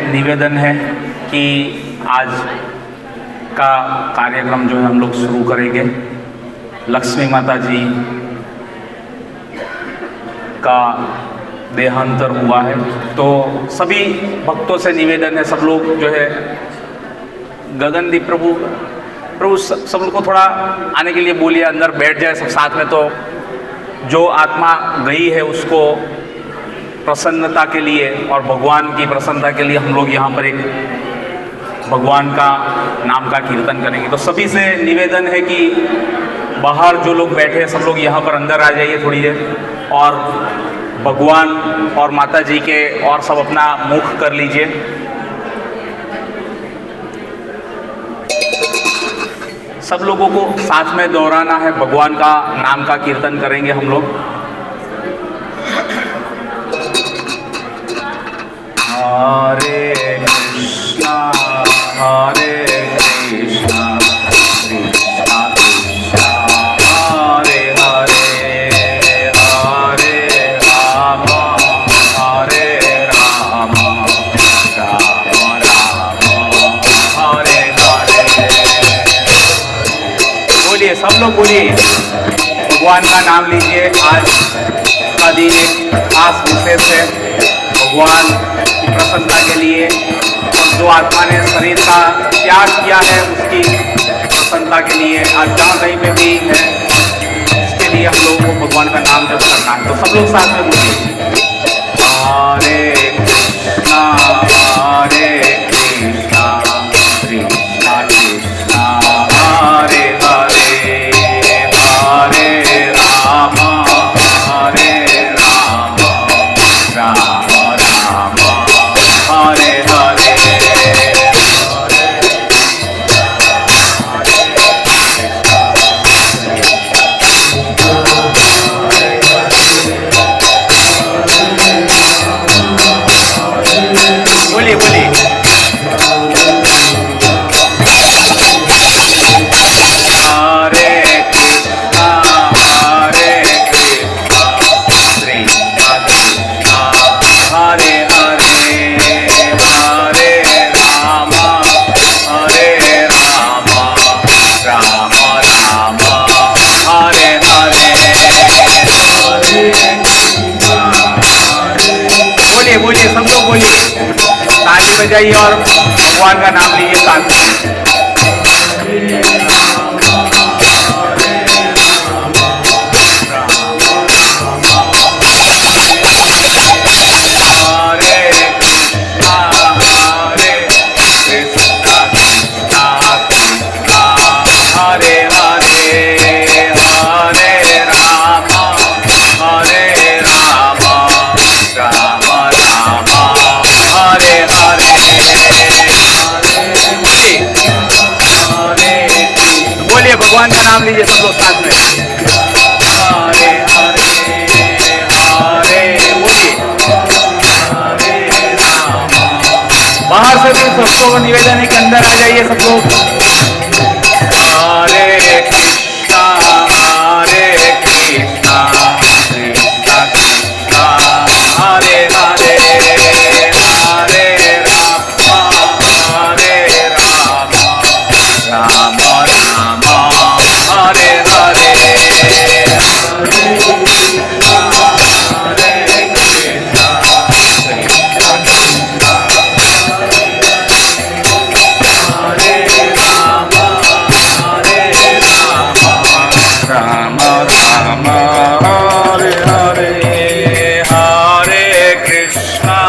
निवेदन है कि आज का कार्यक्रम जो है हम लोग शुरू करेंगे। लक्ष्मी माता जी का देहांतर हुआ है, तो सभी भक्तों से निवेदन है, सब लोग जो है गगनदीप प्रभु सब लोग को थोड़ा आने के लिए बोलिए, अंदर बैठ जाए सब साथ में। तो जो आत्मा गई है उसको प्रसन्नता के लिए और भगवान की प्रसन्नता के लिए हम लोग यहाँ पर एक भगवान का नाम का कीर्तन करेंगे। तो सभी से निवेदन है कि बाहर जो लोग बैठे हैं सब लोग यहाँ पर अंदर आ जाइए थोड़ी देर, और भगवान और माता जी के और सब अपना मुख कर लीजिए। सब लोगों को साथ में दोहराना है, भगवान का नाम का कीर्तन करेंगे हम लोग। हरे कृष्णा हरे कृष्णा कृष्णा कृष्णा हरे हरे, हरे राम हरे राम राम राम हरे हरे। बोलिए, सब लोग बोलिए, भगवान का नाम लीजिए। आज का दिन खास विशेष है भगवान की प्रसन्नता के लिए। जो आत्मा ने शरीर का त्याग किया है उसकी प्रसन्नता के लिए, आज जहाँ कहीं पे भी है उसके लिए हम लोगों को भगवान का नाम जप करना है। तो सब लोग साथ में बोलिए, हरे कृष्णा हरे कृष्णा कृष्णा कृष्णा हरे हरे, हरे राम हरे राम राम राम हरे हरे। बोलिए बोलिए, हरे कृष्णा हरे कृष्णा कृष्णा कृष्णा हरे हरे, हरे राम हरे राम राम राम हरे हरे। बोलिए बोलिए, सब लोग बोलिए, ताली बजाइए और भगवान का नाम लीजिए साथ में। हरे हरे, हरे राम हरे राम राम राम हरे हरे। बोलिए, भगवान का नाम लीजिए सब लोग साथ में। हरे हरे, हरे बोलिए, हरे राम। बाहर से भी सबको को निवेदन है कि अंदर आ जाइए सब लोग। हरे कृष्णा हरे कृष्णा कृष्णा कृष्णा हरे हरे, हरे राम हरे राम राम राम हरे हरे। हरे कृष्णा हरे कृष्णा कृष्णा कृष्णा राम राम हरे हरे, हरे कृष्णा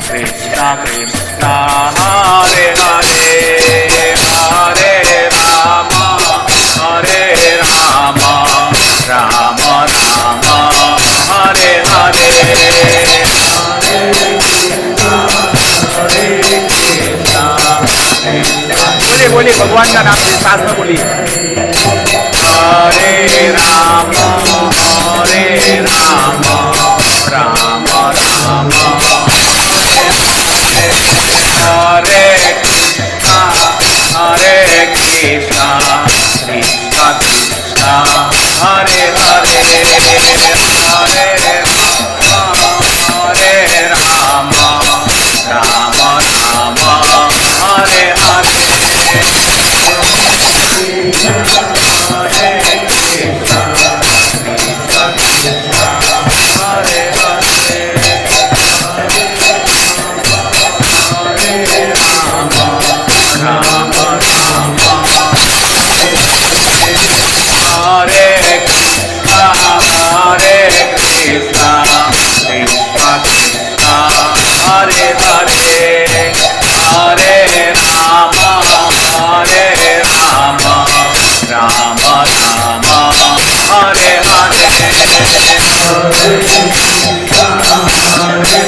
कृष्णा कृष्णा हरे हरे, हरे राम राम राम हरे हरे। बोलिए बोलिए, भगवान का नाम साथ में बोलिए। हरे राम राम राम हरे कृष्णा हरे कृष्णा कृष्णा कृष्णा हरे हरे, हरे राम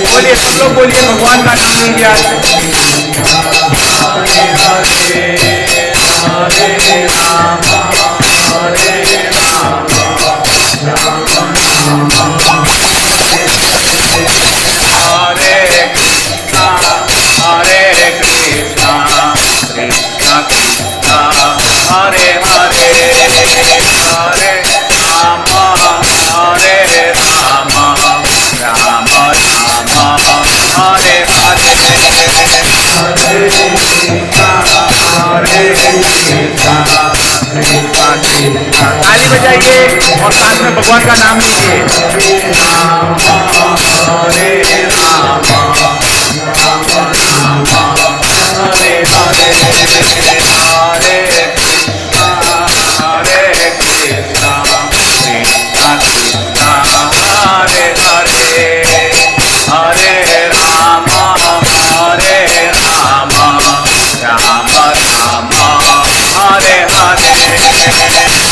बोलिए सब लोग बोलिए, भगवान का नाम लीजिए आप। हरे राम हरे कृष्णा कृष्णा कृष्णा हरे हरे, हरे राम राम राम हरे हरे। ताली बजाइए और साथ में भगवान का नाम लीजिए। हरे राम हरे हरे, हरे कृष्णा कृष्णा कृष्णा हरे हरे, हरे राम राम राम हरे हरे।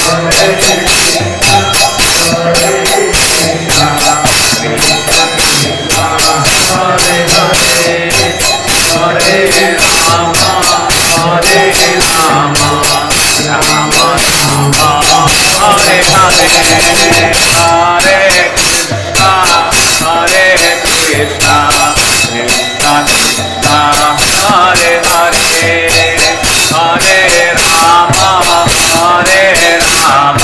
हरे हरे, हरे कृष्णा कृष्णा कृष्णा हरे हरे, हरे राम राम राम हरे हरे। हरे कृष्णा हरे कृष्णा कृष्णा कृष्णा हरे हरे, हरे राम हरे राम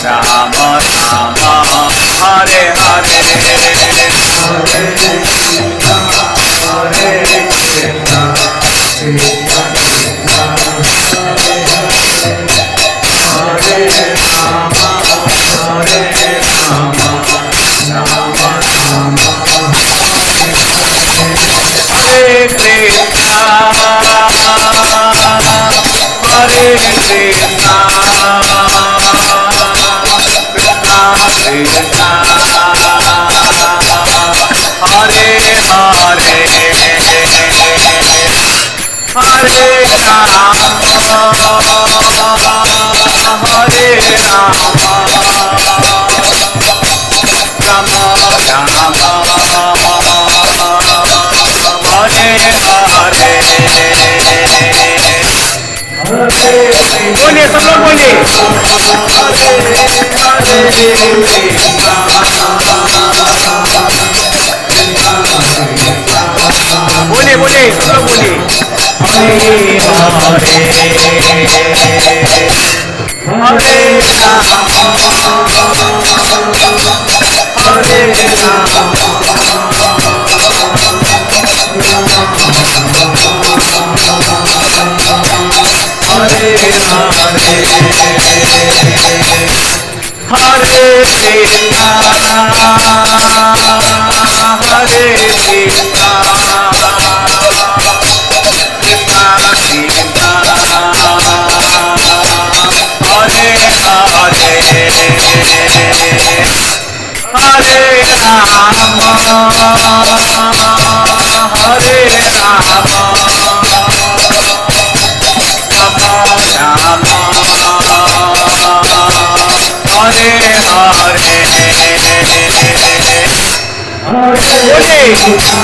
राम राम हरे हरे। बोलिए सब लोग बोलिए। बोलिए बोलिए सब लोग बोलिए। हरे हरे कृष्णा हरे कृष्णा कृष्णा कृष्णा हरे हरे, हरे राम हरे राम राम हरे हरे। बोले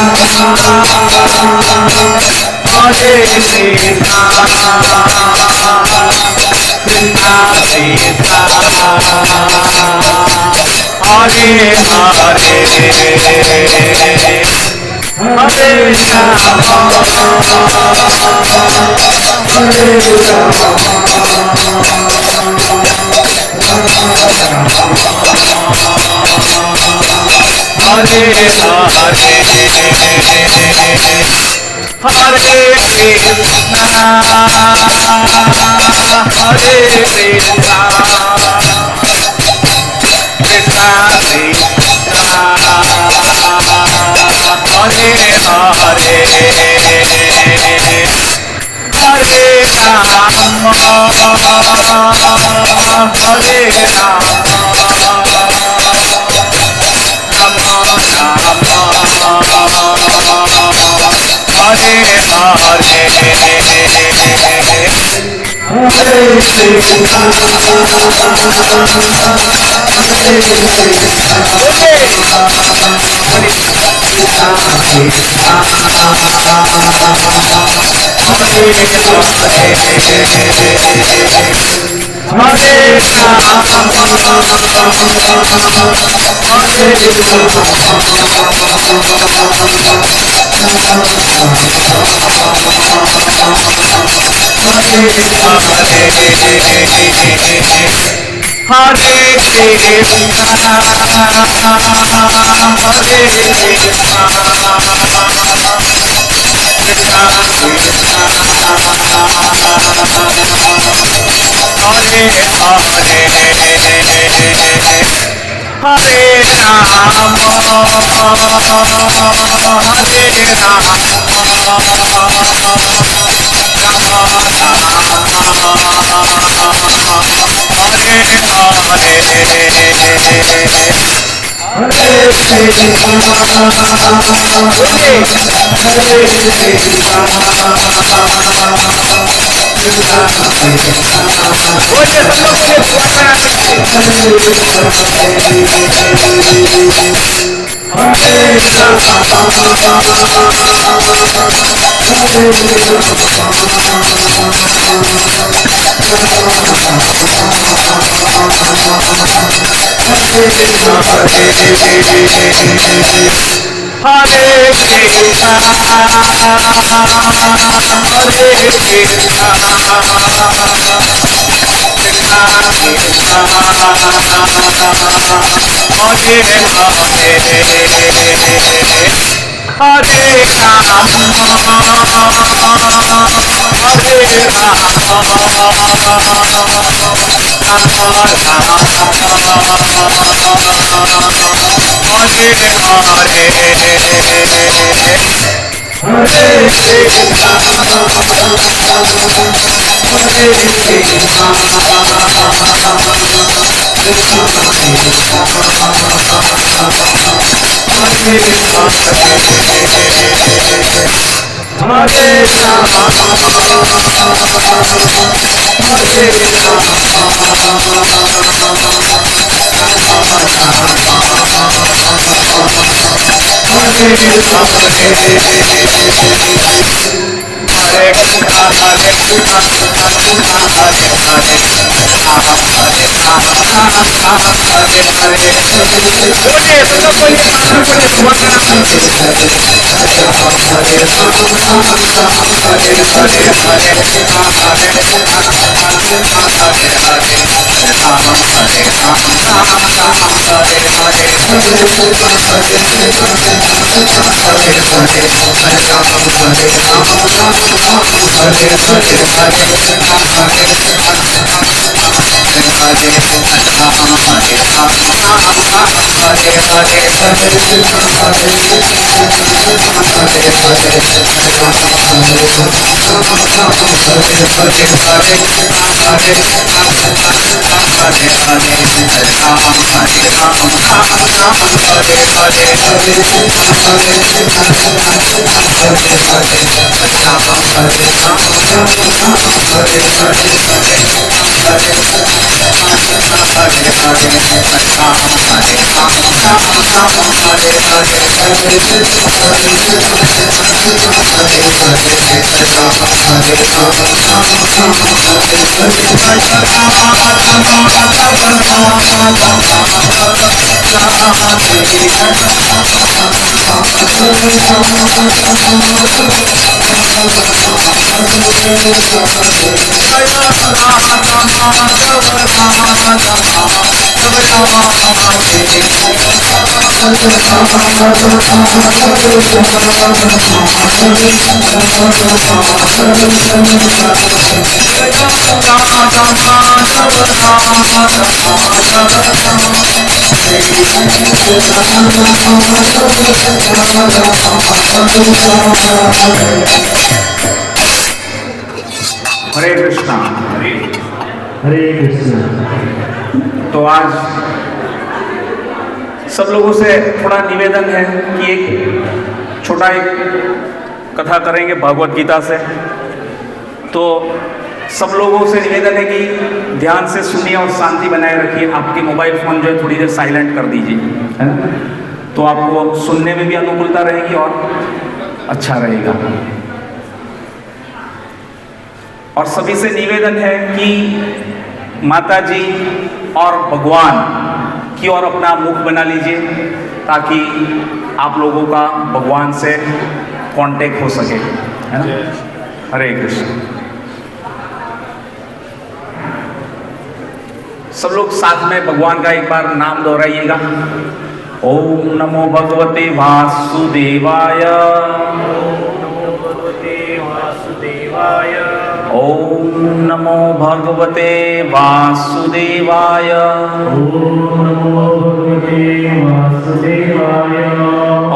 हरे सीता सीता सीता हरे हरे, हरे राम हरे हरे, हरे कृष्णा हरे कृष्णा कृष्णा कृष्णा हरे हरे, हरे राम हरे राम हरे हरे, हरे कृष्णा। हरे कृष्ण। तो आज सब लोगों से थोड़ा निवेदन है कि एक छोटा एक कथा करेंगे भागवत गीता से। तो सब लोगों से निवेदन है कि ध्यान से सुनिए और शांति बनाए रखिए। आपके मोबाइल फोन जो है थोड़ी देर साइलेंट कर दीजिए, है ना, तो आपको सुनने में भी अनुकूलता रहेगी और अच्छा रहेगा। और सभी से निवेदन है कि माता जी और भगवान की ओर अपना मुख बना लीजिए ताकि आप लोगों का भगवान से कांटेक्ट हो सके, है ना। हरे कृष्ण। सब लोग साथ में भगवान का एक बार नाम दोहराइएगा। ओम नमो भगवते वासुदेवाय। ओम नमो भगवते वासुदेवाय।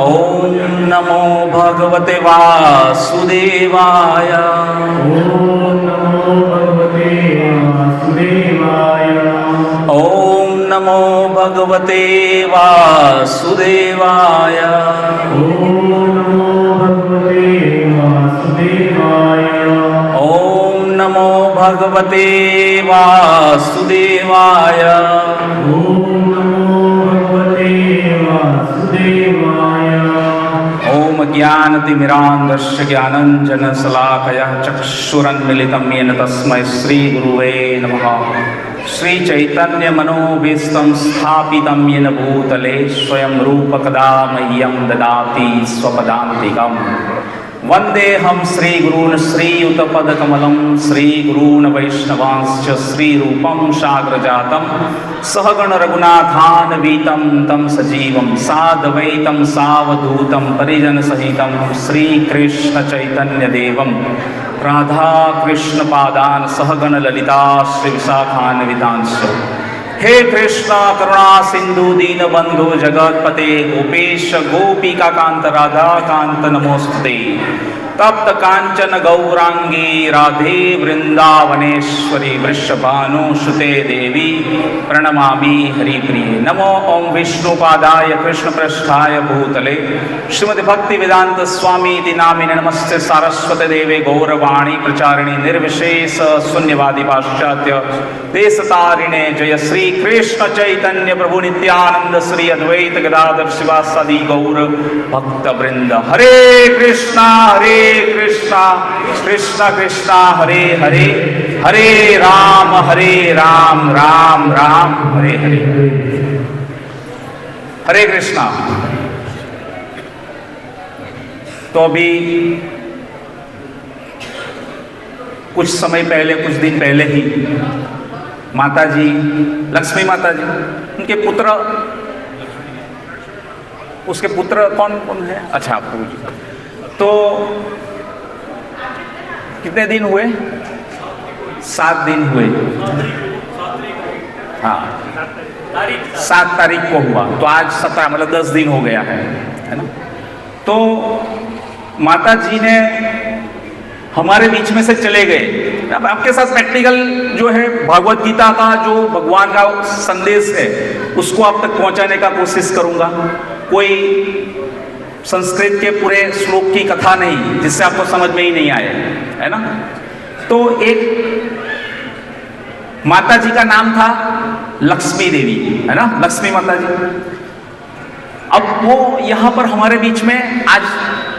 ओम नमो भगवते वासुदेवाय। ओम नमो भगवते वासुदेवाय। ओम नमो भगवते वासुदेवाय। ओम ज्ञानतिमिरान्धस्य ज्ञानञ्जनशलाकया चक्षुरुन्मीलितं येन तस्मै श्रीगुरुवे नमः। श्रीचैतन्यमनोभीष्टं स्थापितं येन भूतले स्वयं रूपकदा मह्यं ददाति स्वपदान्तिकम्। वन्देऽहं श्रीगुरून् श्रीयुतपदकमलं श्रीगुरून् वैष्णवांश्च श्रीरूपं साग्रजातं सहगण रघुनाथान्वितं तं सजीवं साद्वैतं सावधूतं परिजनसहितं श्रीकृष्णचैतन्यदेवं राधाकृष्णपादान् सहगण ललिता श्रीविशाखान्वितांश्च। हे कृष्ण करुणा सिंधु दीनबंधु जगतपते गोपेश गोपिकाकांत राधाकांत नमोस्तुते। तप्त कांचन गौरांगी राधे वृंदावनेश्वरी वृषभानुसुते देवी प्रणमामि हरिप्रिये। नमो ओं विष्णुपादाय कृष्णपृष्ठाय भूतले श्रीमद् भक्ति वेदांत स्वामी इति नामिने नमस्ते सारस्वते देवे गौरवाणी प्रचारिणे निर्विशेष शून्यवादी पाश्चात्य देशतारिणे जय श्री कृष्ण चैतन्य प्रभु नित्यानंद श्री अद्वैत गदाधर शिवासादि गौर भक्त वृंद। हरे कृष्णा कृष्णा कृष्णा हरे हरे, हरे राम राम राम हरे हरे। हरे कृष्णा। तो अभी कुछ समय पहले, कुछ दिन पहले ही माता जी, लक्ष्मी माता जी, उनके पुत्र, उसके पुत्र कौन कौन है? अच्छा, प्रभु जी। तो कितने दिन हुए? 7 दिन हुए। हाँ, 7 तारीख को हुआ, तो आज 17, मतलब 10 दिन हो गया है ना। तो माता जी ने हमारे बीच में से चले गए। अब आपके साथ प्रैक्टिकल जो है भगवत गीता का जो भगवान का संदेश है उसको आप तक पहुंचाने का कोशिश करूंगा। कोई संस्कृत के पूरे श्लोक की कथा नहीं जिससे आपको समझ में ही नहीं आए, है ना। तो एक माता जी का नाम था लक्ष्मी देवी, है ना, लक्ष्मी माता जी। अब वो यहाँ पर हमारे बीच में आज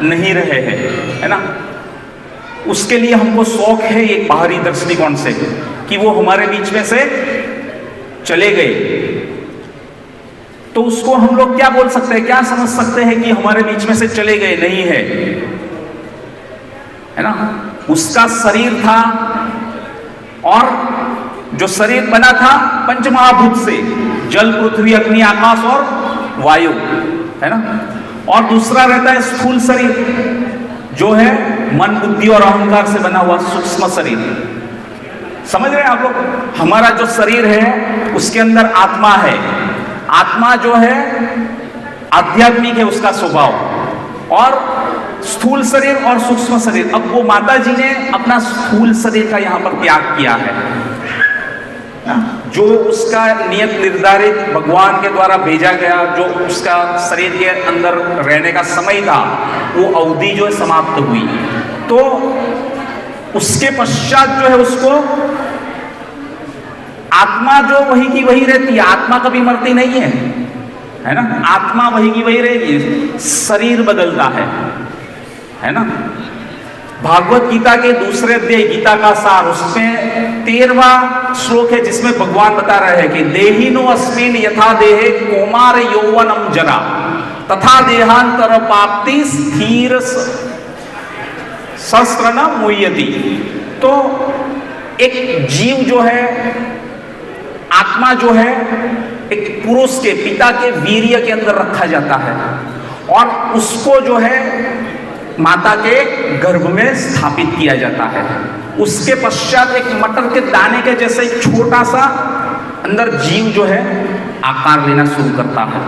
नहीं रहे हैं, है ना। उसके लिए हमको शौक है एक बाहरी दृष्टिकोण से कि वो हमारे बीच में से चले गए। तो उसको हम लोग क्या बोल सकते हैं, क्या समझ सकते हैं कि हमारे बीच में से चले गए? नहीं है, है ना। उसका शरीर था और जो शरीर बना था पंचमहाभूत से, जल पृथ्वी अग्नि आकाश और वायु, है ना। और दूसरा रहता है स्थूल शरीर जो है मन बुद्धि और अहंकार से बना हुआ सूक्ष्म शरीर। समझ रहे हैं आप लोग? हमारा जो शरीर है उसके अंदर आत्मा है। आत्मा जो है आध्यात्मिक है उसका स्वभाव, और स्थूल शरीर और सूक्ष्म शरीर। अब वो माता जी ने अपना स्थूल शरीर का यहाँ पर त्याग किया है। जो उसका नियत निर्धारित भगवान के द्वारा भेजा गया, जो उसका शरीर के अंदर रहने का समय था, वो अवधि जो है समाप्त हुई। तो उसके पश्चात जो है उसको आत्मा जो वही की वही रहती है, आत्मा कभी मरती नहीं है ना, आत्मा वही की वही रहेगी, शरीर बदलता है ना। भागवत गीता के दूसरे अध्याय गीता का सार, उसमें 13वां श्लोक है जिसमें भगवान बता रहे हैं कि देहिनो अस्मिन यथा देहे कौमार यौवनम जरा तथा देहांतर प्राप्ति स्थिर शस्त्र न मुह्यति। तो एक जीव जो है, आत्मा जो है, एक पुरुष के पिता के वीर्य के अंदर रखा जाता है और उसको जो है माता के गर्भ में स्थापित किया जाता है। उसके पश्चात एक मटर के दाने के जैसे एक छोटा सा अंदर जीव जो है आकार लेना शुरू करता है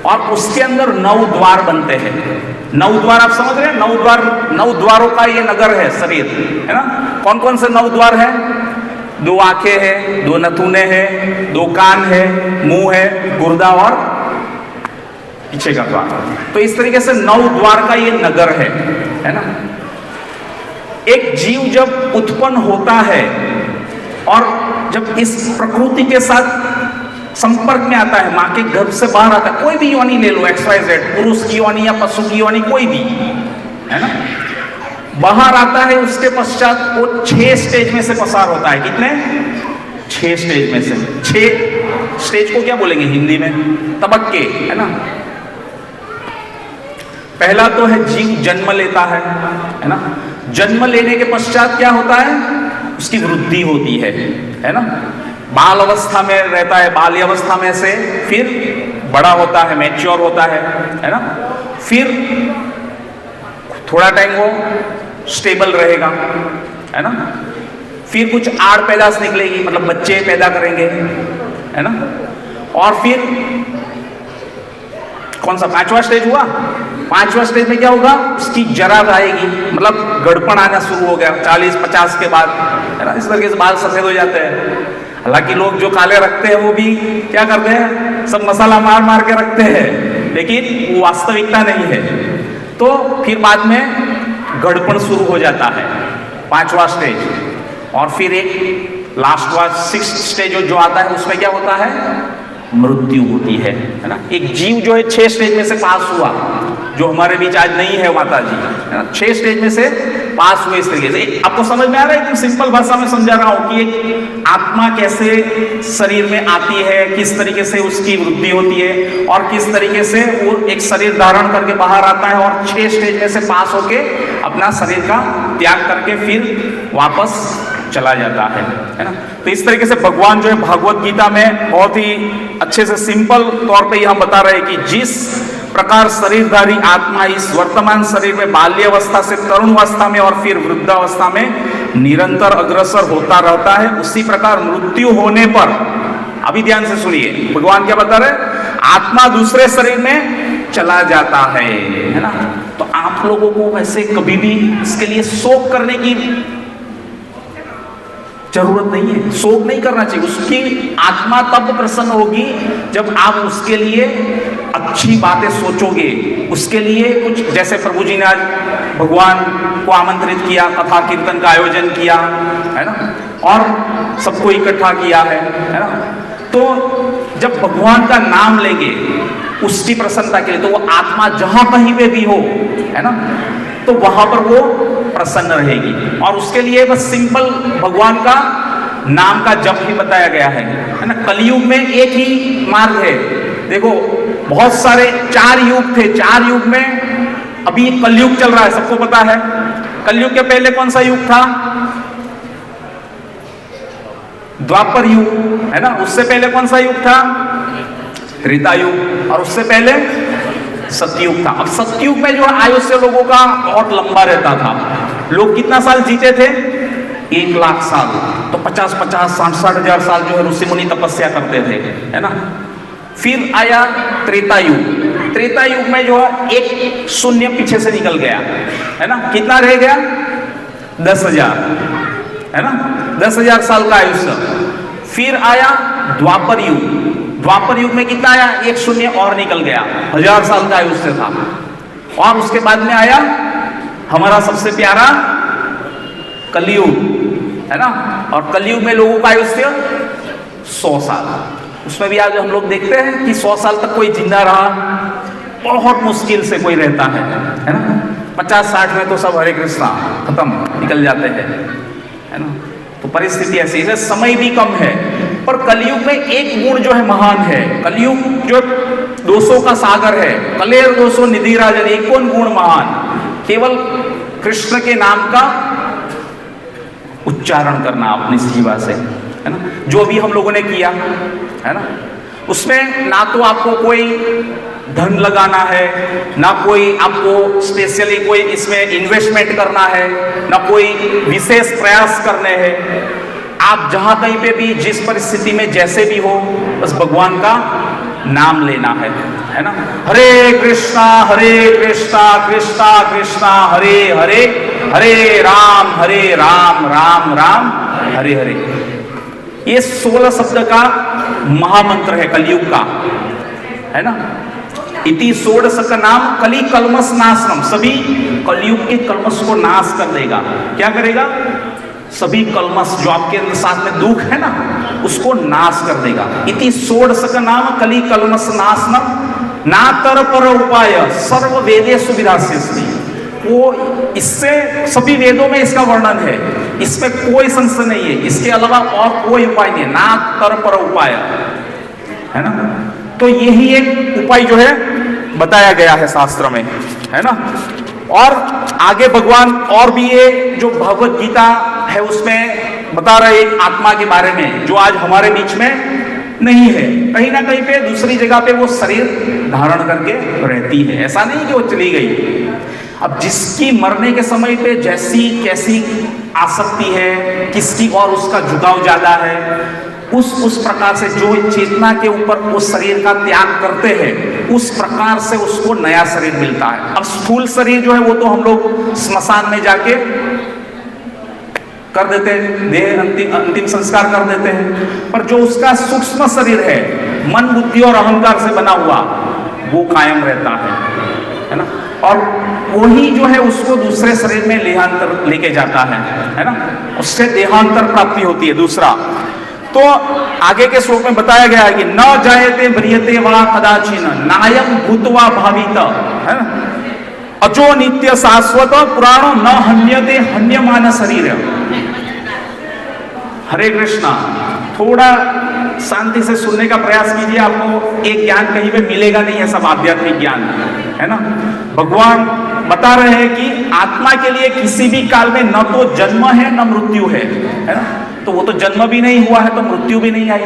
और उसके अंदर 9 द्वार बनते हैं। 9 द्वार आप समझ रहे हैं, 9 द्वारों का ये नगर है शरीर, है ना। कौन कौन से 9 द्वार है? 2 आंखें हैं, 2 नथुने हैं, 2 कान है, मुंह है, गुर्दा और पीछे का द्वार। तो इस तरीके से 9 द्वार का ये नगर है ना। एक जीव जब उत्पन्न होता है और जब इस प्रकृति के साथ संपर्क में आता है, मां के गर्भ से बाहर आता है, कोई भी योनि ले लो, XYZ, पुरुष की योनि या पशु की योनि, कोई भी, है ना, बाहर आता है, उसके पश्चात वो 6 स्टेज में से पसार होता है। कितने? 6 स्टेज में से। 6 स्टेज को क्या बोलेंगे हिंदी में? तबक्के, है ना। पहला तो है जीव जन्म लेता है ना। जन्म लेने के पश्चात क्या होता है? उसकी वृद्धि होती है ना। बाल अवस्था में रहता है, बाल्य अवस्था में से फिर बड़ा होता है, मैच्योर होता है ना। फिर थोड़ा टाइम वो स्टेबल रहेगा, है ना। फिर कुछ आड़ पैदाश निकलेगी, मतलब बच्चे पैदा करेंगे, है ना। और फिर कौन सा 5वां स्टेज हुआ? 5वां स्टेज में क्या होगा? उसकी जरा आएगी, मतलब गड़पण आना शुरू हो गया 40-50 के बाद, है ना। इस तरीके से बाल सफेद हो जाते हैं। हालांकि लोग जो काले रखते हैं वो भी क्या करते हैं, सब मसाला मार मार के रखते हैं, लेकिन वो वास्तविकता नहीं है। तो फिर बाद में गड़पण शुरू हो जाता है, 5वां स्टेज। और फिर एक लास्ट 6th स्टेज जो आता है, उसमें क्या होता है? मृत्यु होती है ना। एक जीव जो है 6 स्टेज में से पास हुआ, जो हमारे बीच आज नहीं है माता जी, है ना। 6 स्टेज में से पास हुए। इस तरीके से आपको समझ में आ रहा है? एकदम सिंपल भाषा में समझा रहा हूं कि एक आत्मा कैसे शरीर में आती है, किस तरीके से उसकी वृद्धि होती है और किस तरीके से वो एक शरीर धारण करके बाहर आता है और 6 स्टेज में से पास होके अपना शरीर का त्याग करके फिर वापस चला जाता है ना। तो इस तरीके से भगवान जो है भागवत गीता में बहुत ही अच्छे से सिंपल तौर पे यह बता रहे हैं कि जिस प्रकार शरीरधारी आत्मा इस वर्तमान शरीर में बाल्यावस्था से तरुणावस्था में और फिर वृद्धावस्था में निरंतर अग्रसर होता रहता है, उसी प्रकार मृत्यु होने पर, अभी ध्यान से सुनिए भगवान क्या बता रहे, आत्मा दूसरे शरीर में चला जाता है ना। तो आप लोगों को वैसे कभी भी इसके लिए शोक करने की जरूरत नहीं है, शोक नहीं करना चाहिए। उसकी आत्मा तब प्रसन्न होगी जब आप उसके लिए अच्छी बातें सोचोगे, उसके लिए कुछ, जैसे प्रभु जी ने आज भगवान को आमंत्रित किया, कथा कीर्तन का आयोजन किया, है ना, और सबको इकट्ठा किया है ना। तो जब भगवान का नाम लेंगे उसकी प्रसन्नता के लिए, तो वो आत्मा जहां कहीं पे भी हो, है ना, तो वहां पर वो प्रसन्न रहेगी। और उसके लिए बस सिंपल भगवान का नाम का जप ही बताया गया है ना। कलयुग में एक ही मार्ग है। देखो बहुत सारे 4 युग थे, 4 युग में अभी कलयुग चल रहा है, सबको पता है। कलयुग के पहले कौन सा युग था? द्वापर युग, है ना। उससे पहले कौन सा युग था? त्रेता युग। और उससे पहले सतयुग था। अब सतयुग में जो आयुष्य लोगों का बहुत लंबा रहता था। लोग कितना साल जीते थे? 1 लाख साल। तो 50-50, 60-60 हजार साल जो है ऋषि मुनि तपस्या करते थे, है ना। फिर आया त्रेता युग। त्रेता युग में जो है एक शून्य पीछे से निकल गया, है ना। कितना रह गया? 10,000, है ना, 10,000 साल का आयुष्य। फिर आया द्वापर युग। द्वापर युग में कितना आया? एक शून्य और निकल गया, 1000 साल का आयुष्य था। और उसके बाद में आया हमारा सबसे प्यारा कलयुग, है ना। और कलयुग में लोगों का आयुष्य 100 साल। उसमें भी आज हम लोग देखते हैं कि 100 साल तक कोई जिंदा रहा बहुत मुश्किल से कोई रहता है ना। 50-60 में तो सब हरे कृष्णा खत्म निकल जाते हैं, है ना। तो परिस्थिति ऐसी है, समय भी कम है। पर कलयुग में एक गुण जो है महान है। कलयुग जो 200 का सागर है, कलेर 200 निधि राजन, एक कौन गुण महान, केवल कृष्ण के नाम का उच्चारण करना अपनी जीवा से, है ना। जो भी हम लोगों ने किया, है ना, उसमें ना तो आपको कोई धन लगाना है, ना कोई आपको स्पेशली कोई इसमें इन्वेस्टमेंट करना है, ना कोई विशेष प्रयास करने हैं। आप जहां कहीं पे भी जिस परिस्थिति में जैसे भी हो, बस भगवान का नाम लेना है ना। हरे कृष्णा कृष्णा कृष्णा हरे हरे, हरे राम राम राम हरे हरे। ये 16 शब्द का महामंत्र है कलयुग का, है ना। इति षोडश का नाम कली कलमस नाशनम, सभी कलयुग के कलमस को नाश कर देगा। क्या करेगा? सभी कलमस जो आपके साथ में दुख है ना, उसको नाश कर देगा। इति षोडश का नाम कली कलमस नाशनम नातर पर उपाय सर्व वेदे सुविधास्यस्ति। वो इससे सभी वेदों में इसका वर्णन है, इसमें कोई संशय नहीं है, इसके अलावा और कोई उपाय नहीं है, ना तर पर उपाय, है ना। तो यही एक उपाय जो है बताया गया है शास्त्र में, है ना। और आगे भगवान और भी ये जो भगवत गीता है उसमें बता रहे एक आत्मा के बारे में जो आज हमारे बीच में नहीं है, कहीं ना कहीं पे दूसरी जगह पे वो शरीर धारण करके रहती है। ऐसा नहीं कि वो चली गई। अब जिसकी मरने के समय पे जैसी कैसी आसक्ति है, किसकी और उसका झुकाव ज्यादा है, उस प्रकार से जो चेतना के ऊपर उस शरीर का त्याग करते हैं, उस प्रकार से उसको नया शरीर मिलता है। अब स्थूल शरीर जो है वो तो हम लोग स्मशान में जाके कर देते हैं, देह अंतिम संस्कार कर देते हैं। पर जो उसका सूक्ष्म शरीर है, मन बुद्धि और अहंकार से बना हुआ, वो कायम रहता है ना। और वही जो है उसको दूसरे शरीर में देहांतर लेके जाता है ना। उससे देहांतर प्राप्ति होती है। दूसरा तो आगे के श्लोक में बताया गया है कि न जायते म्रियते वा कदाचिन नायम भूतवा भावित, है ना। अजो नित्य शाश्वत पुराणो न हन्यते हन्यमान शरीर। हरे कृष्णा, थोड़ा शांति से सुनने का प्रयास कीजिए, आपको एक ज्ञान कहीं पे मिलेगा नहीं, है सब आध्यात्मिक ज्ञान, है ना। भगवान बता रहे हैं कि आत्मा के लिए किसी भी काल में न तो जन्म है न मृत्यु है ना। तो वो तो जन्म भी नहीं हुआ है तो मृत्यु भी नहीं आई,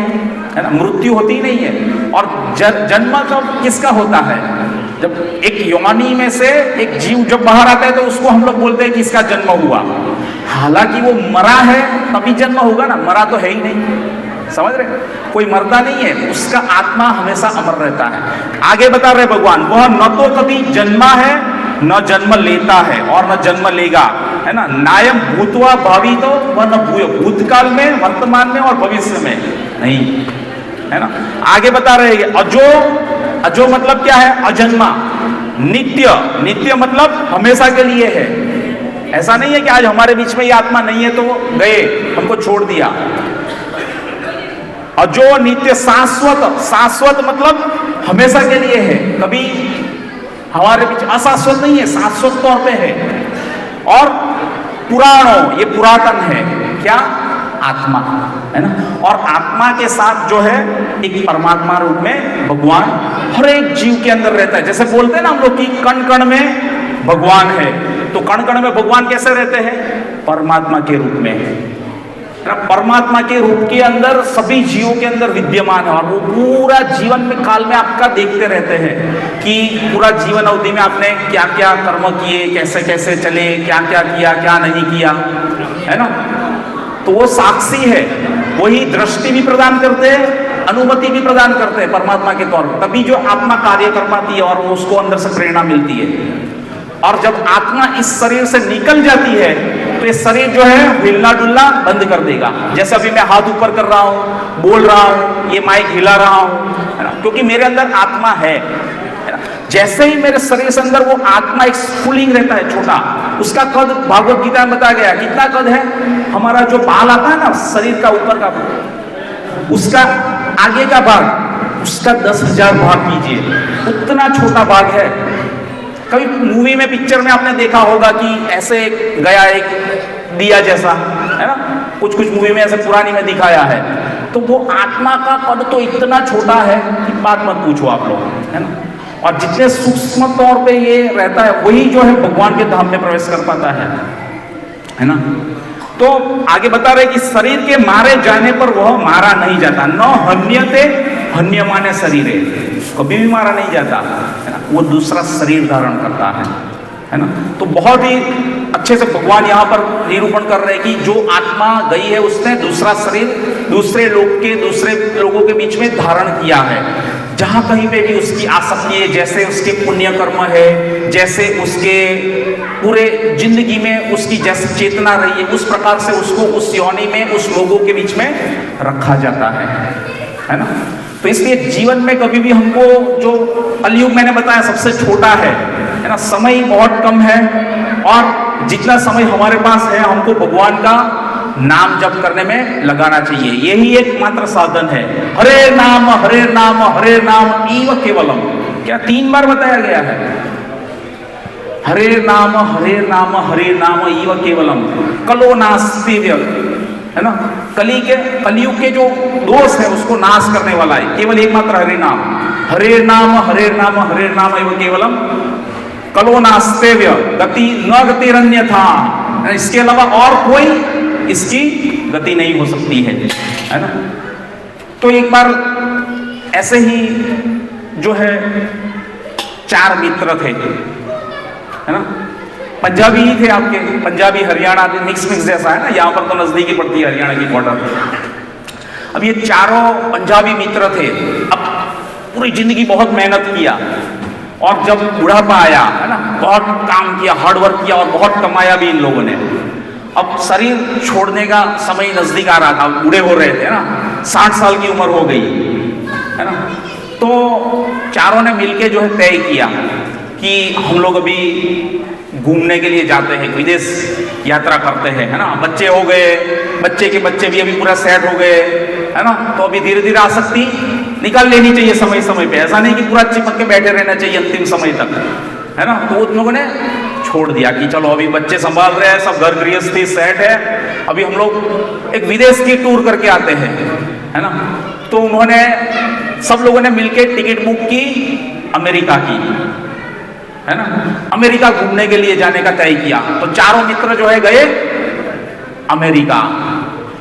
है ना। मृत्यु होती ही नहीं है। और जन्म कब किसका होता है? जब एक योनि में से एक जीव जब बाहर आता है तो उसको हम लोग बोलते हैं कि इसका जन्म हुआ। हालांकि वो मरा है तभी जन्म होगा ना, मरा तो है ही नहीं, समझ रहे। कोई मरता नहीं है, उसका आत्मा हमेशा अमर रहता है। आगे बता रहे भगवान, वह न तो कभी जन्मा है न जन्म लेता है और न जन्म लेगा, है ना। नायम भूतवा भावी, तो वह न भूतकाल में, वर्तमान में और भविष्य में नहीं, है ना। आगे बता रहे हैं अजो, अजो मतलब क्या है? अजन्मा। नित्य, नित्य मतलब हमेशा के लिए है। ऐसा नहीं है कि आज हमारे बीच में ये आत्मा नहीं है तो गए, हमको छोड़ दिया। अजो नित्य शाश्वत, शाश्वत मतलब हमेशा के लिए है, कभी हमारे बीच अशाश्वत नहीं है, शाश्वत तौर पे है। और पुराणो, ये पुरातन है, क्या? आत्मा, है ना। और आत्मा के साथ जो है एक परमात्मा रूप में भगवान हर एक जीव के अंदर रहता है। जैसे बोलते हैं ना हम लोग कि कण कण में भगवान है, तो कण कण में भगवान कैसे रहते हैं? परमात्मा के रूप में। परमात्मा के रूप के अंदर सभी जीवों के अंदर विद्यमान है। और वो पूरा जीवन में काल में आपका देखते रहते हैं कि पूरा जीवन अवधि में आपने क्या क्या कर्म किए, कैसे कैसे चले, क्या क्या किया, क्या नहीं किया, है ना। तो वो साक्षी है, वही दृष्टि भी प्रदान करते हैं, अनुमति भी प्रदान करते हैं परमात्मा के तौर पर। तभी जो आत्मा कार्य कर पाती है और उसको अंदर से प्रेरणा मिलती है। और जब आत्मा इस शरीर से निकल जाती है तो ये शरीर जो है हिलना डुलना बंद कर देगा। जैसे अभी मैं हाथ ऊपर कर रहा हूँ, बोल रहा हूँ, ये माइक हिला रहा हूँ, है ना, क्योंकि मेरे अंदर आत्मा है ना। जैसे ही मेरे शरीर से अंदर वो आत्मा एक स्फुलिंग रहता है छोटा, उसका कद भागवत गीता में बताया गया कितना कद है, हमारा जो बाल आता है ना शरीर का ऊपर का, उसका आगे का भाग, उसका 10,000 भाग कीजिए, उतना छोटा भाग है। कभी मूवी में पिक्चर में आपने देखा होगा कि ऐसे गया एक दिया जैसा, है ना, कुछ कुछ मूवी में ऐसे पुरानी में दिखाया है, तो वो आत्मा का कद तो इतना छोटा है कि बात मत पूछो आप लोग, है ना। और जितने सूक्ष्म तौर पे ये रहता है वही जो है भगवान के धाम में प्रवेश कर पाता है ना। तो आगे बता रहे कि शरीर के मारे जाने पर वह मारा नहीं जाता, न हन्यते हन्यमाने शरीर, कभी भी मारा नहीं जाता, है ना, वो दूसरा शरीर धारण करता है ना। तो बहुत ही अच्छे से भगवान यहाँ पर निरूपण कर रहे हैं कि जो आत्मा गई है उसने दूसरा शरीर दूसरे लोगों के बीच में धारण किया है। जहां कहीं पे भी उसकी आसक्ति है, जैसे उसके पुण्य कर्म है, जैसे उसके पूरे जिंदगी में उसकी जैसे चेतना रही है, उस प्रकार से उसको उस योनि में उस लोगों के बीच में रखा जाता है ना। तो इसलिए जीवन में कभी भी हमको, जो कलयुग मैंने बताया सबसे छोटा है ना, समय बहुत कम है, और जितना समय हमारे पास है हमको भगवान का नाम जप करने में लगाना चाहिए। यही एकमात्र साधन है। हरे नाम हरे नाम हरे नाम ईव केवलम, क्या 3 बार बताया गया है, हरे नाम हरे नाम ईव केवलम, कलो नास्ति, है ना। कलयुग के जो दोष है उसको नाश करने वाला है केवल एकमात्र हरे नाम हरे नाम हरे नाम हरे नाम एवं केवलम, कलो नास्तेव्य गति न गतिरन्य था, इसके अलावा और कोई इसकी गति नहीं हो सकती है ना। तो एक बार ऐसे ही जो है 4 मित्र थे, है ना, पंजाबी ही थे आपके, पंजाबी हरियाणा मिक्स जैसा है ना, यहाँ पर तो नजदीकी पड़ती है हरियाणा की बॉर्डर। अब ये चारों पंजाबी मित्र थे, अब पूरी जिंदगी बहुत मेहनत किया, और जब बुढ़ापा आया, है ना, बहुत काम किया, हार्डवर्क किया और बहुत कमाया भी इन लोगों ने। अब शरीर छोड़ने का समय नजदीक आ रहा था, बूढ़े हो रहे थे ना, 60 साल की उम्र हो गई, है ना। तो चारों ने मिलके जो है तय किया कि हम लोग अभी घूमने के लिए जाते हैं, विदेश यात्रा करते हैं, है ना। बच्चे हो गए, बच्चे के बच्चे भी अभी पूरा सेट हो गए, है ना। तो अभी धीरे धीरे आसक्ति निकाल लेनी चाहिए समय समय पे, ऐसा नहीं कि पूरा चिपक के बैठे रहना चाहिए अंतिम समय तक, है ना। तो उन लोगों ने छोड़ दिया कि चलो अभी बच्चे संभाल रहे हैं, सब घर गृहस्थी सेट है, अभी हम लोग एक विदेश की टूर करके आते हैं, है ना। तो उन्होंने सब लोगों ने मिलकर टिकट बुक की अमेरिका की, है ना, अमेरिका घूमने के लिए जाने का तय किया। तो चारों मित्र जो है गए अमेरिका,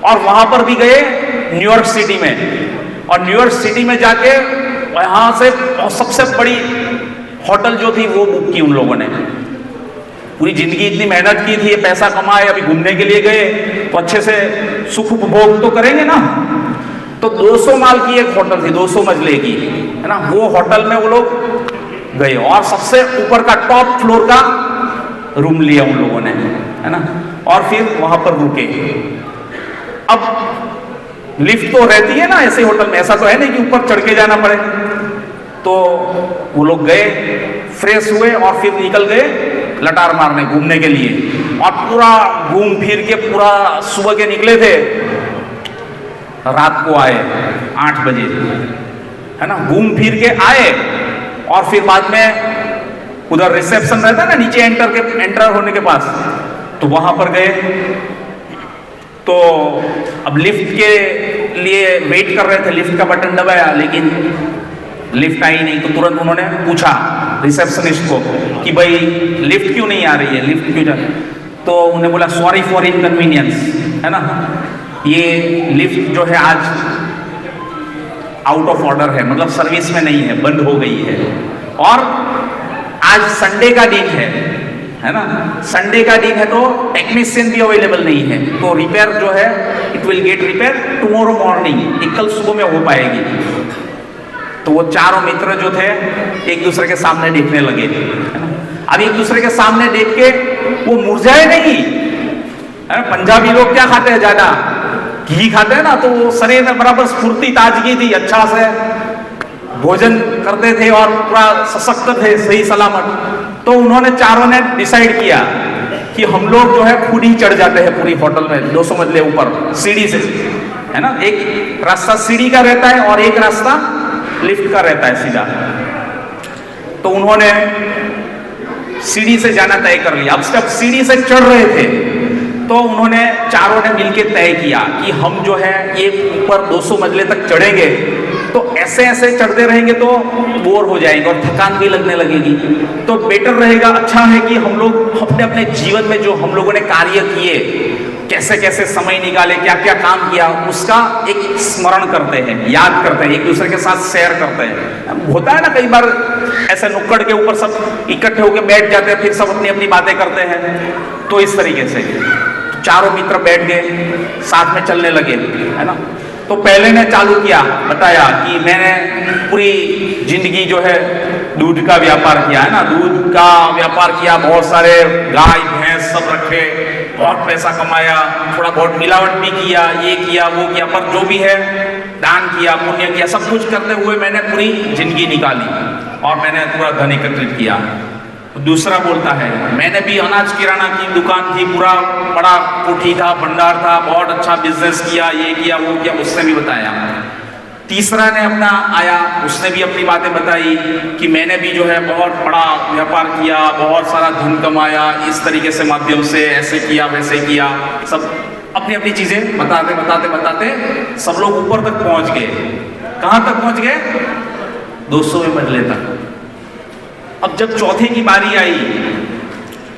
और वहां पर भी गए न्यूयॉर्क सिटी में, और न्यूयॉर्क सिटी में जाके वहां से सबसे बड़ी होटल जो थी वो बुक की उन लोगों ने। पूरी जिंदगी इतनी मेहनत की थी, पैसा कमाए, अभी घूमने के लिए गए तो अच्छे से सुख उपभोग तो करेंगे ना। तो 200 माल की एक होटल थी, 200 मंजिले की, है ना, वो होटल में वो लोग गए, और सबसे ऊपर का टॉप फ्लोर का रूम लिया उन लोगों ने, है ना, और फिर वहां पर रुके। अब लिफ्ट तो रहती है ना ऐसे होटल में, ऐसा तो है नहीं कि ऊपर चढ़ के जाना पड़े। तो वो लोग गए, फ्रेश हुए और फिर निकल गए लटार मारने घूमने के लिए, और पूरा घूम फिर के पूरा सुबह के निकले थे, रात को आए 8 बजे, है ना। घूम फिर के आए और फिर बाद में उधर रिसेप्शन रहता है ना नीचे एंटर होने के पास, तो वहां पर गए। तो अब लिफ्ट के लिए वेट कर रहे थे, लिफ्ट का बटन दबाया लेकिन लिफ्ट आई नहीं। तो तुरंत उन्होंने पूछा रिसेप्शनिस्ट को कि भाई लिफ्ट क्यों नहीं आ रही है, लिफ्ट क्यों जा। तो उन्हें बोला सॉरी फॉर इनकन्वीनियंस, है ना, ये लिफ्ट जो है आज आउट ऑफ ऑर्डर है, मतलब सर्विस में नहीं है, बंद हो गई है, और आज संडे का दिन है ना, संडे का दिन है तो टेक्नीशियन भी अवेलेबल नहीं है, तो रिपेयर जो है it will get repair tomorrow morning, कल सुबह में हो पाएगी। तो वो चारों मित्र जो थे एक दूसरे के सामने देखने लगे, है ना। अब एक दूसरे के सामने देख के वो मुरझाए नहीं, है ना। पंजाबी लोग क्या खाते हैं, ज्यादा घी खाते हैं ना, तो वो शरीर में बराबर स्फूर्ति ताजगी थी, अच्छा से भोजन करते थे और पूरा सशक्त थे, सही सलामत। तो उन्होंने चारों ने डिसाइड किया कि हम लोग जो है खुद ही चढ़ जाते हैं पूरी होटल में 200 मंजिले ऊपर सीढ़ी से, है ना। एक रास्ता सीढ़ी का रहता है और एक रास्ता लिफ्ट का रहता है सीधा। तो उन्होंने सीढ़ी से जाना तय कर लिया। अब जब सीढ़ी से चढ़ रहे थे तो उन्होंने चारों ने मिलकर तय किया कि हम जो है ये ऊपर 200 मंजिले तक चढ़ेंगे, तो ऐसे ऐसे चढ़ते रहेंगे तो बोर हो जाएंगे और थकान भी लगने लगेगी। तो बेटर रहेगा, अच्छा है कि हम लोग अपने अपने जीवन में जो हम लोगों ने कार्य किए, कैसे कैसे समय निकाले, क्या क्या काम किया, उसका एक स्मरण करते हैं, याद करते हैं, एक दूसरे के साथ शेयर करते हैं। होता है ना कई बार ऐसे नुक्कड़ के ऊपर सब इकट्ठे होकर बैठ जाते हैं, फिर सब अपनी अपनी बातें करते हैं। तो इस तरीके से चारों मित्र बैठ गए, साथ में चलने लगे, है ना। तो पहले ने चालू किया, बताया कि मैंने पूरी जिंदगी जो है दूध का व्यापार किया, है ना, दूध का व्यापार किया, बहुत सारे गाय भैंस सब रखे, बहुत पैसा कमाया, थोड़ा बहुत मिलावट भी किया, ये किया वो किया, पर जो भी है दान किया, पुण्य किया, सब कुछ करते हुए मैंने पूरी जिंदगी निकाली और मैंने पूरा धन एकत्रित किया। दूसरा बोलता है, मैंने भी अनाज किराना की दुकान थी, पूरा बड़ा कोठी था, भंडार था, बहुत अच्छा बिजनेस किया, ये किया वो किया, उसने भी बताया। तीसरा ने अपना आया, उसने भी अपनी बातें बताई कि मैंने भी जो है बहुत बड़ा व्यापार किया, बहुत सारा धन कमाया, इस तरीके से माध्यम से ऐसे किया वैसे किया, सब अपनी अपनी चीजें बताते बताते बताते सब लोग ऊपर तक पहुंच गए। कहां तक पहुंच गए? 200वें मंजिले तक। अब जब चौथे की बारी आई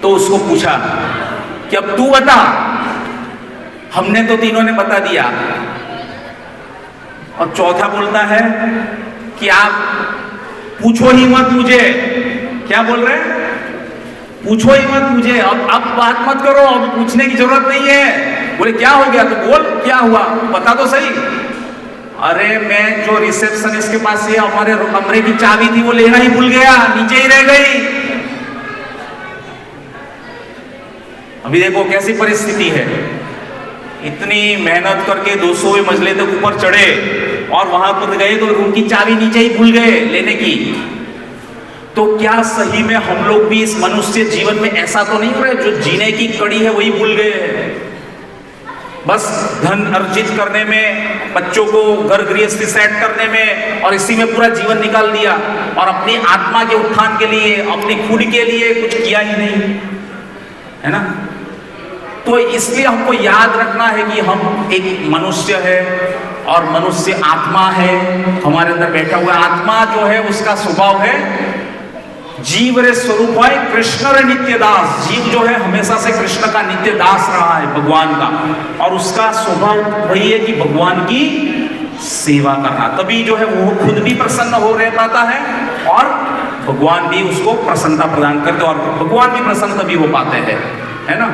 तो उसको पूछा कि अब तू बता, हमने तो तीनों ने बता दिया। और चौथा बोलता है कि आप पूछो ही मत मुझे। क्या बोल रहे हैं? पूछो ही मत मुझे, अब बात मत करो, अब पूछने की जरूरत नहीं है। बोले क्या हो गया? तो बोल क्या हुआ, बता तो सही। अरे मैं जो रिसेप्शनिस्ट के पास ये हमारे कमरे की चाबी थी वो लेना ही भूल गया, नीचे ही रह गई। अभी देखो कैसी परिस्थिति है, इतनी मेहनत करके 200वें मंजिले तक ऊपर चढ़े और वहां पर गए तो रूम की चाबी नीचे ही भूल गए लेने की। तो क्या सही में हम लोग भी इस मनुष्य जीवन में ऐसा तो नहीं हो रहा है जो जीने की कड़ी है वही भूल गए हैं? बस धन अर्जित करने में, बच्चों को घर गृहस्थी सेट करने में और इसी में पूरा जीवन निकाल दिया और अपनी आत्मा के उत्थान के लिए, अपनी खुद के लिए कुछ किया ही नहीं, है ना। तो इसलिए हमको याद रखना है कि हम एक मनुष्य है और मनुष्य आत्मा है, हमारे अंदर बैठा हुआ आत्मा जो है उसका स्वभाव है जीव रे स्वरूप है कृष्ण रे नित्य दास। जीव जो है हमेशा से कृष्ण का नित्य दास रहा है, भगवान का, और उसका स्वभाव वही है कि भगवान की सेवा करना। तभी जो है वो खुद भी प्रसन्न हो रह पाता है और भगवान भी उसको प्रसन्नता प्रदान करते और भगवान भी प्रसन्न तभी हो पाते हैं, है ना।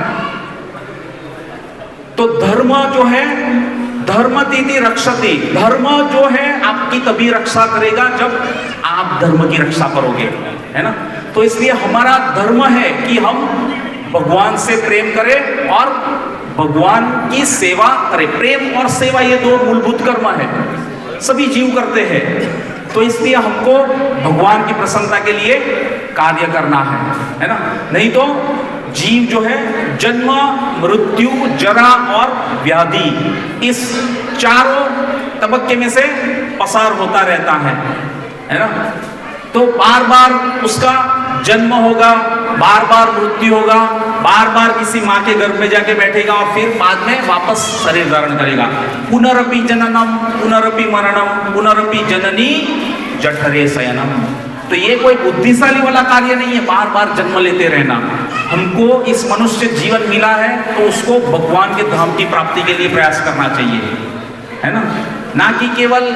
तो धर्म जो है धर्मतीति रक्षति, धर्म जो है आपकी तभी रक्षा करेगा जब आप धर्म की रक्षा करोगे, है ना। तो इसलिए हमारा धर्म है कि हम भगवान से प्रेम करें और भगवान की सेवा करें। प्रेम और सेवा ये दो मूलभूत कर्म है, सभी जीव करते हैं। तो इसलिए हमको भगवान की प्रसन्नता के लिए कार्य करना है ना। नहीं तो जीव जो है जन्म, मृत्यु, जरा और व्याधि, इस चारों तबक्के में से पसार होता रहता है ना। तो बार बार उसका जन्म होगा, बार बार मृत्यु होगा, बार बार किसी माँ के गर्भ में जाके बैठेगा और फिर बाद में वापस शरीर धारण करेगा। पुनरपि जननम पुनरपि मरणम पुनरपि जननी जठरे शयनम। तो ये कोई बुद्धिशाली वाला कार्य नहीं है बार बार जन्म लेते रहना। हमको इस मनुष्य जीवन मिला है तो उसको भगवान के धाम की प्राप्ति के लिए प्रयास करना चाहिए, है ना कि केवल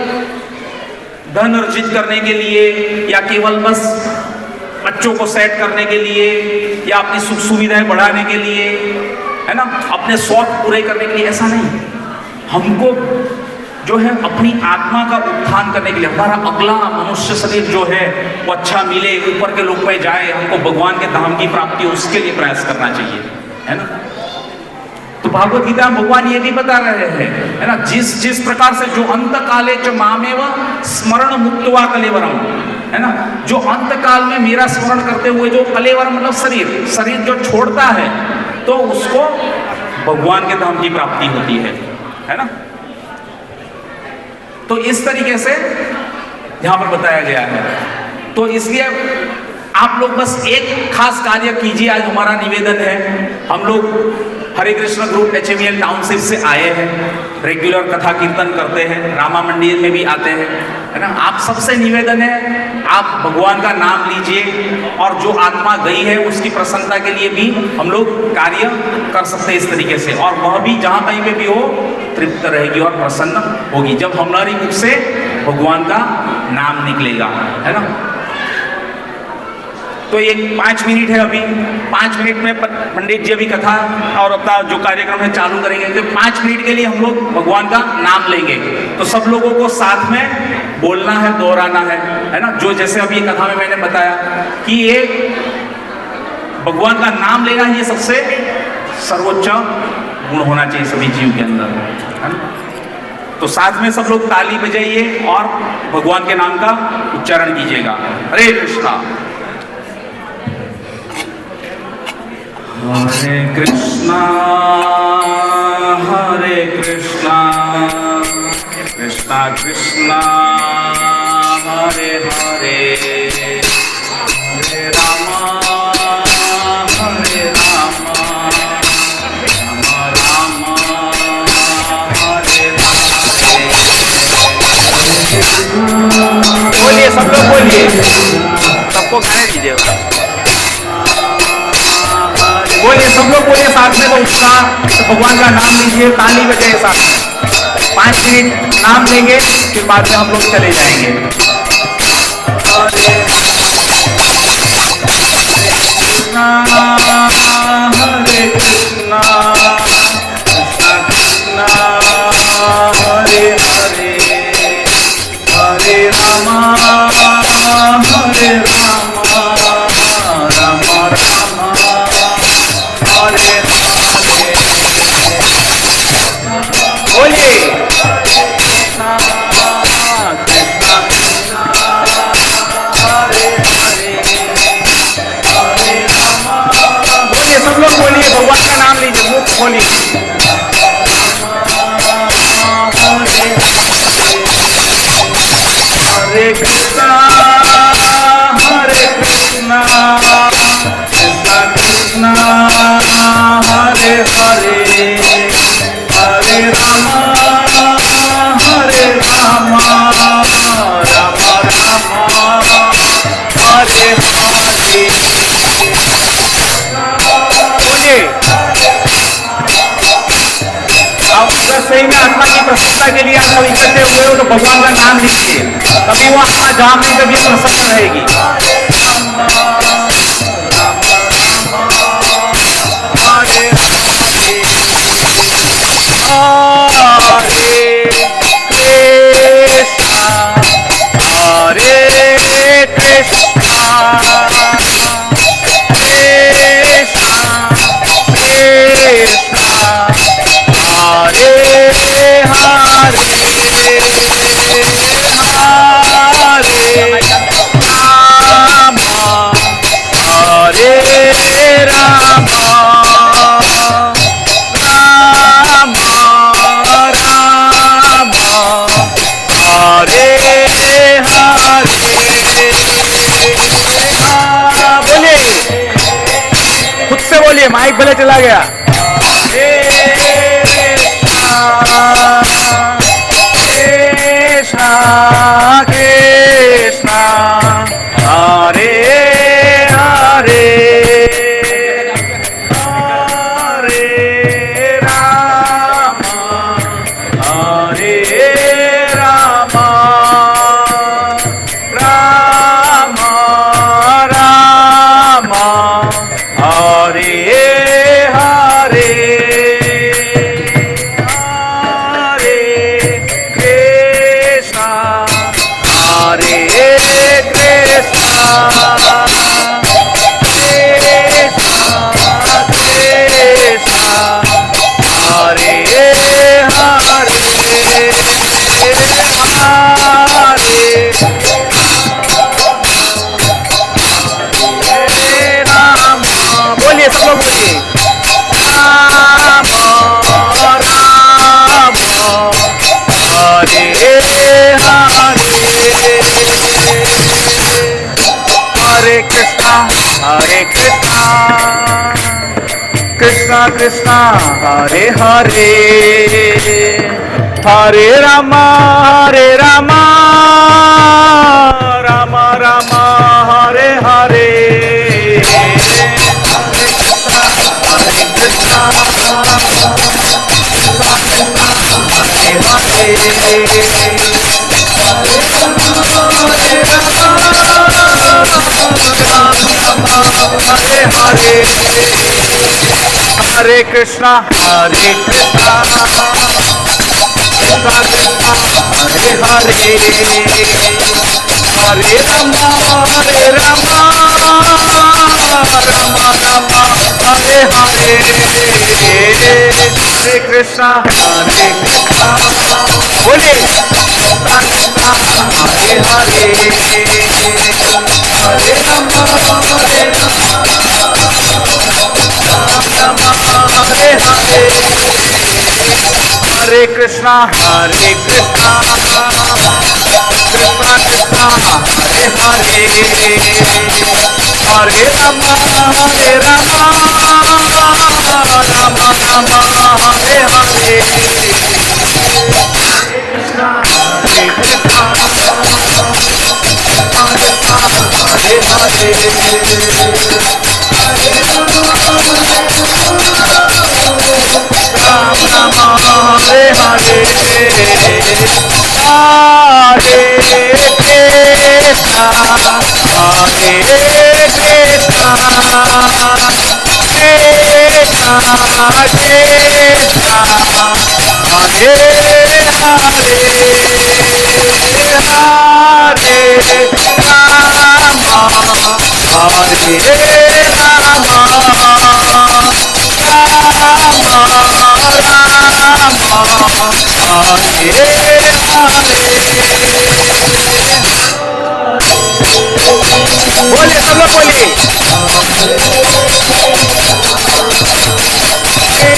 धन अर्जित करने के लिए या केवल बस बच्चों को सेट करने के लिए या अपनी सुख सुविधाएं बढ़ाने के लिए, है ना, अपने शौक पूरे करने के लिए। ऐसा नहीं, हमको जो है अपनी आत्मा का उत्थान करने के लिए, हमारा अगला मनुष्य शरीर जो है वो अच्छा मिले, ऊपर के लोक में जाए, हमको भगवान के धाम की प्राप्ति, उसके लिए प्रयास करना चाहिए, है ना। तो भागवत गीता में भगवान ये भी बता रहे हैं, है ना, जिस प्रकार से जो अंत काले च मामेव स्मरण मुक्तवा कलेवरम, है ना, जो अंत काल में मेरा स्मरण करते हुए जो कलेवर मतलब शरीर जो छोड़ता है तो उसको भगवान के धाम की प्राप्ति होती है ना। तो इस तरीके से यहां पर बताया गया है। तो इसलिए आप लोग बस एक खास कार्य कीजिए, आज हमारा निवेदन है, हम लोग हरे कृष्ण ग्रुप HMEL टाउनशिप से आए हैं, रेगुलर कथा कीर्तन करते हैं, रामा मंदिर में भी आते हैं, है ना। आप सबसे निवेदन है आप भगवान का नाम लीजिए और जो आत्मा गई है उसकी प्रसन्नता के लिए भी हम लोग कार्य कर सकते हैं इस तरीके से, और वह भी जहां कहीं पे भी हो तृप्त रहेगी और प्रसन्न होगी जब हमारी मुख से भगवान का नाम निकलेगा, है ना। तो ये 5 मिनट है, अभी 5 मिनट में पंडित जी अभी कथा और अपना जो कार्यक्रम है चालू करेंगे। तो 5 मिनट के लिए हम लोग भगवान का नाम लेंगे, तो सब लोगों को साथ में बोलना है, दोहराना है ना। जो जैसे अभी कथा में मैंने बताया कि ये भगवान का नाम लेना ये सबसे सर्वोच्च गुण होना चाहिए सभी जीव के अंदर, है ना। तो साथ में सब लोग ताली बजाइए और भगवान के नाम का उच्चारण कीजिएगा। हरे कृष्णा हरे कृष्णा कृष्णा कृष्णा हरे हरे, हरे रामा रामा हरे हरे। बोलिए सब लोग बोलिए, सबको गाने दीजिएगा। बोलिए सब लोग बोलिए साथ में, तो उत्साह भगवान का नाम लीजिए, ताली बजाइए साथ। 5 मिनट नाम लेंगे, फिर बाद में हम लोग चले जाएंगे। हरे कृष्णा कृष्णा कृष्णा हरे हरे, हरे रामा राम राम हरे हरे। बोलिए कृष्णा कृष्णा हरे हरे, हरे रामा। बोलिए सब लोग बोलिए, भगवान का नाम लीजिए, मुख बोलिए। हरे कृष्णा कृष्णा कृष्णा हरे हरे, हरे रामा राम राम हरे हरे। बोलिए अब सही में आत्मा की प्रसन्नता के लिए आप सब इकट्ठे हुए हो तो भगवान का नाम लीजिए, तभी वो आत्मा जहां कहीं पे भी प्रसन्न रहेगी। हरे कृष्णा हरे राम राम राम हरे बोलिए खुद से बोलिए, माइक भले चला गया। कृष्णा कृष्णा हरे हरे, हरे राम राम राम हरे हरे, हरे कृष्णा सब लोग बोलिए राम राम हरे हरे हरे कृष्णा कृष्णा कृष्णा हरे हरे हरे रामा राम राम हरे हरे हरे कृष्णा हरे कृष्णा हरे कृष्णा हरे हरे हरे राम राम हरे हरे हरे कृष्णा बोलिए हरे हरे हरे राम हरे हरे हरे कृष्णा कृष्णा कृष्णा हरे हरे हरे राम राम हरे हरे हरे हरे हरे कृष्णा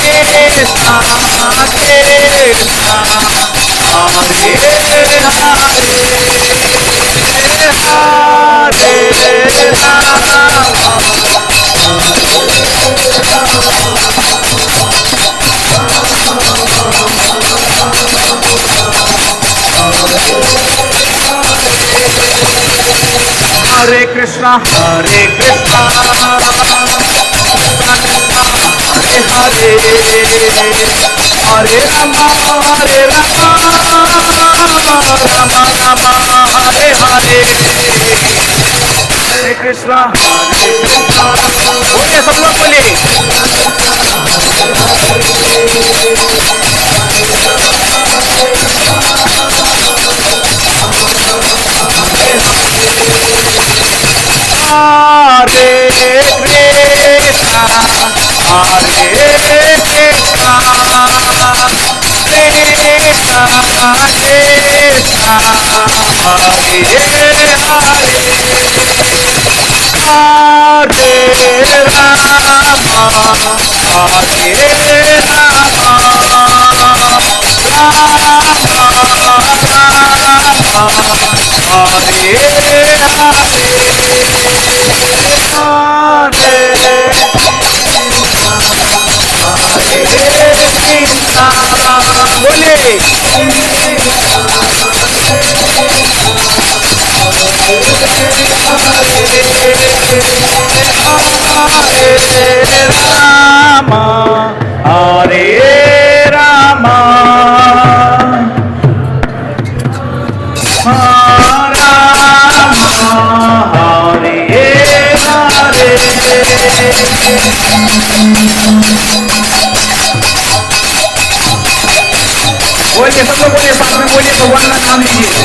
बोलिए सब लोग बोलिए हरे कृष्णा हरे राम हरे हरे हरे कृष्णा बोलिए सब लोग बोलिए हरे कृष्णा बोलिए सब लोग बोलिए साथ में बोलिए भगवान का नाम लीजिए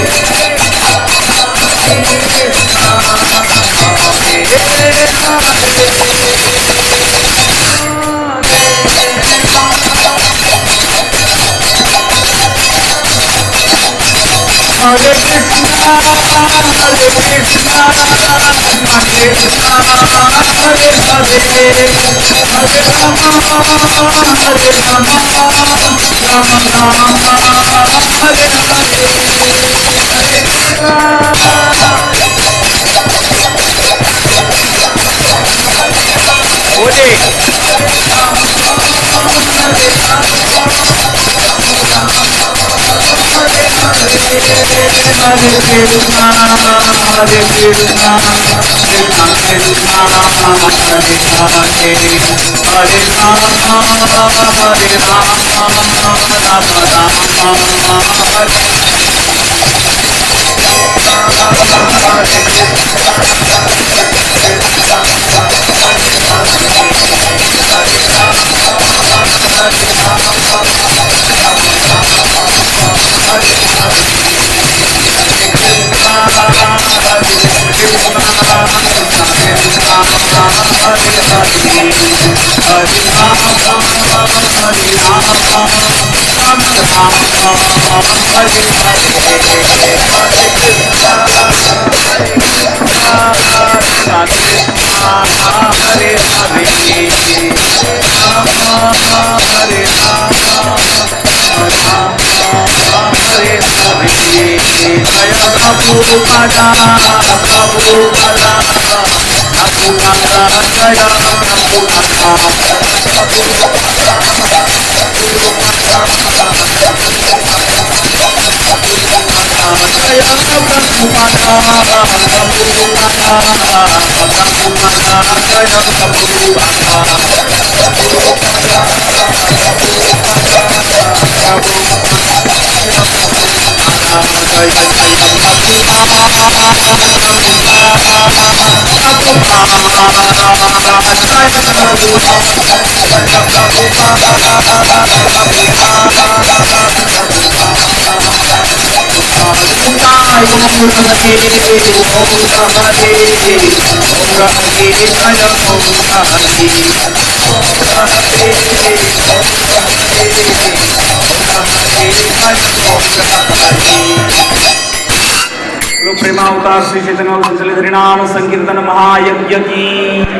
लोग प्रेमावतार श्री चैतन्य और संचलित हरिनाम संकीर्तन महायज्ञ की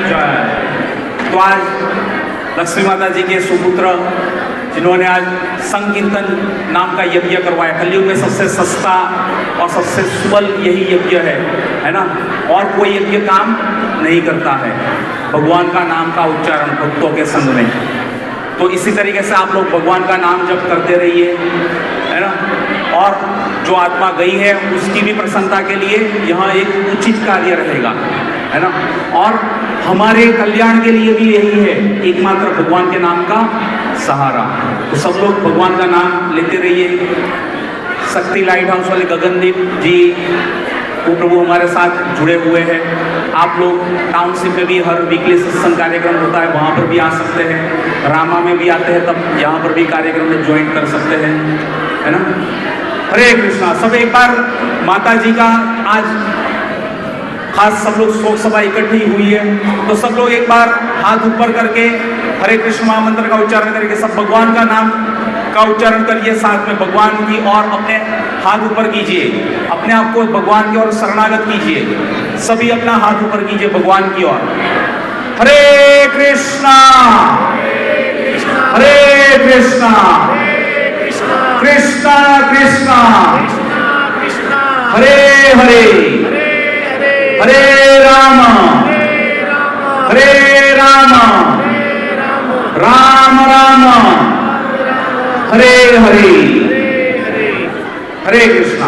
जय। तो आज लक्ष्मी माता जी के सुपुत्र जिन्होंने आज संकीर्तन नाम का यज्ञ करवाया, कलयुग में सबसे सस्ता और सबसे सुबल यही यज्ञ है ना। और कोई यज्ञ काम नहीं करता है भगवान का नाम का उच्चारण भक्तों के संग में। तो इसी तरीके से आप लोग भगवान का नाम जप करते रहिए, है ना। और जो आत्मा गई है उसकी भी प्रसन्नता के लिए यहाँ एक उचित कार्य रहेगा, है ना। और हमारे कल्याण के लिए भी यही है एकमात्र भगवान के नाम का सहारा। तो सब लोग भगवान का नाम लेते रहिए। शक्ति लाइट हाउस वाले गगनदीप जी वो प्रभु हमारे साथ जुड़े हुए हैं। आप लोग टाउनशिप में भी हर वीकली सत्संग कार्यक्रम होता है, वहाँ पर भी आ सकते हैं। रामा में भी आते हैं तब यहाँ पर भी कार्यक्रम में ज्वाइन कर सकते हैं, है ना। हरे कृष्णा। सब एक बार माता जी का आज खास सब लोग शोक सभा इकट्ठी हुई है, तो सब लोग एक बार हाथ ऊपर करके हरे कृष्ण महामंत्र का उच्चारण करके सब भगवान का नाम का उच्चारण करिए। साथ में भगवान की और अपने हाथ ऊपर कीजिए, अपने आप को भगवान की ओर शरणागत कीजिए। सभी अपना हाथ ऊपर कीजिए भगवान की ओर। हरे कृष्णा हरे कृष्णा कृष्णा कृष्णा हरे हरे हरे राम राम राम हरे हरे। हरे कृष्णा।